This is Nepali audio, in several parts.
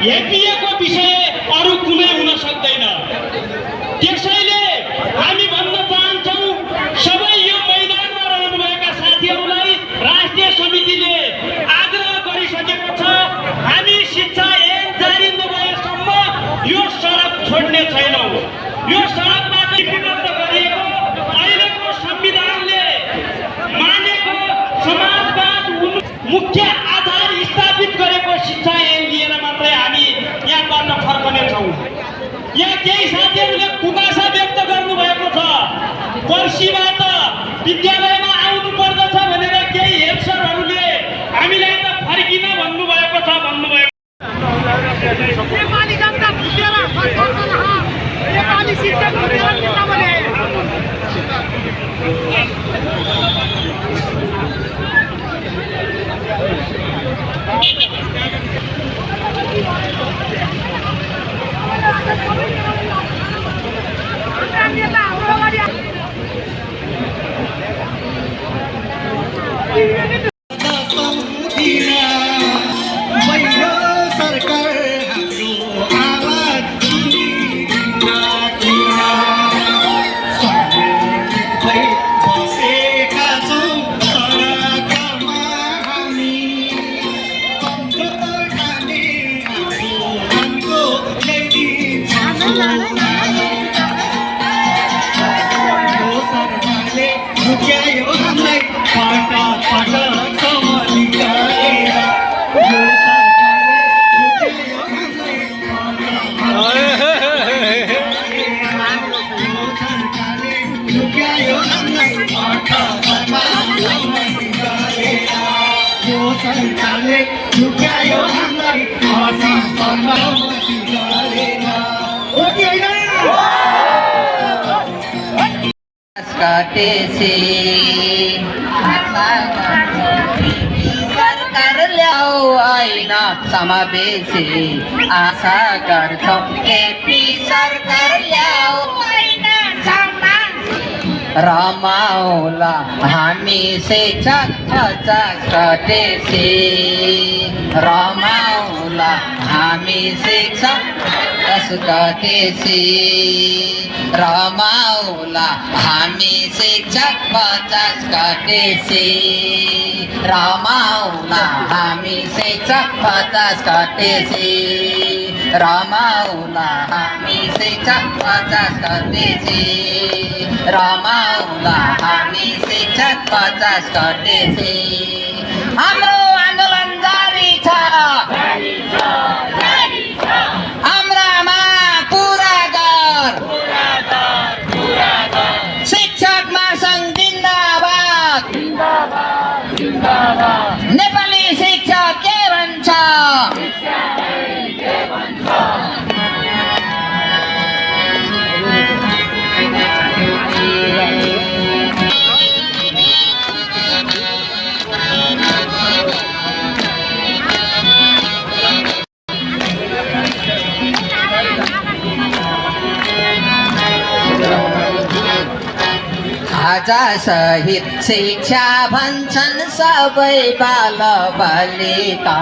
हेपिएको विषय अरू कुनै हुन सक्दैन। त्यसैले हामी भन्न चाहन्छौँ सबै यो मैदानमा रहनुभएका साथीहरूलाई राष्ट्रिय समितिले आग्रह गरिसकेको छ, हामी शिक्षा ऐन जारी नभएसम्म यो सडक छोड्ने छैनौँ। यो सडकबाट लिपिबद्ध गरिएको अहिलेको संविधानले मानेको समाजवाद मुख्य आधार स्थापित गरेको शिक्षा ऐन लिएर मात्रै हामी यहाँबाट फर्कने छौँ। यहाँ केही साथीहरूले कुगासा व्यक्त गर्नुभएको छ, पर्सिबाट विद्यालयमा आउनु पर्दछ भनेर केही हेडसरहरूले हामीलाई त फर्किन भन्नुभएको छ भन्नुभएको। नेपाली जनता भुटेर नेपाली शिक्षक भुटेर नेता बने। सरकार ल्याऊ ऐन समावेशी आशा गर्छौँ, केपी सरकार ल्याऊ ऐन रमाउला हामी शिक्षक 50 घटेसी, रमाउला हामी शिक्षक 10 घटेसी, रमाउला हामी शिक्षक 50 घटेसी, रमाउला हामी शिक्षक 50 घटेसी, रमाउला हामी शिक्षक 50 घटेसी, रमाउला हामी शिक्षक 50 घटेसी। हाम्रो आन्दोलन जारी छ, हाम्रा माग पुरा गर, शिक्षक महासङ्घ जिन्दाबाद, नेपाली शिक्षक के भन्छ? खाजा सहित शिक्षा भन्छन् सबै बाल बालिका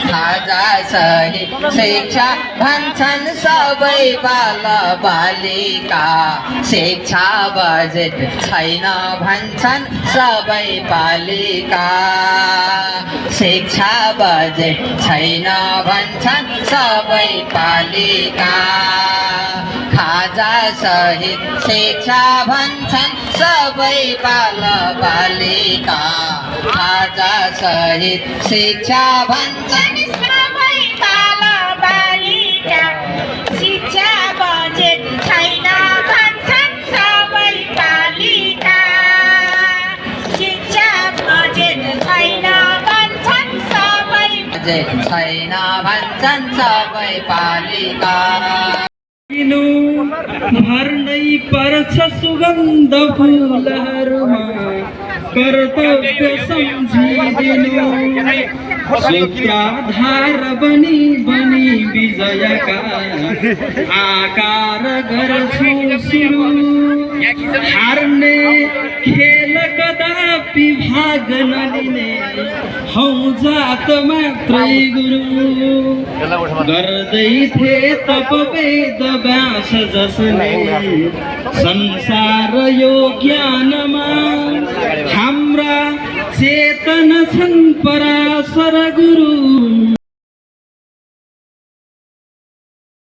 खाजा सहित शिक्षा भन्छन् सबै बाल बालिका शिक्षा बजेट छैन भन्छन् सबै बालिका शिक्षा बजेट छैन भन्छन् सबै बालिका खाजा सहित शिक्षा भन्छन् सबै बाल बालिका खाजा सहित शिक्षा भन्छन् सबै बाल बालिका शिक्षा बजेट छैन भन्छन् सबै बालिका शिक्षा बजेट छैन भन्छन् सबै बजेट छैन भन्छन् सबै बालिका भर्नै पर्छ सुगन्ध फुलहरूमा कर्तव्य सम्झिदिनु सूत्रधार बनी बनी विजयका आकार गर्छु सुरु हार्ने खेल कदापि भाग नलिने हौ जात मात्रै गुरु गर्दै थे तप वेद व्यास जसले संसार यो ज्ञानमा हाम्रा चेतन छन् पराशर गुरु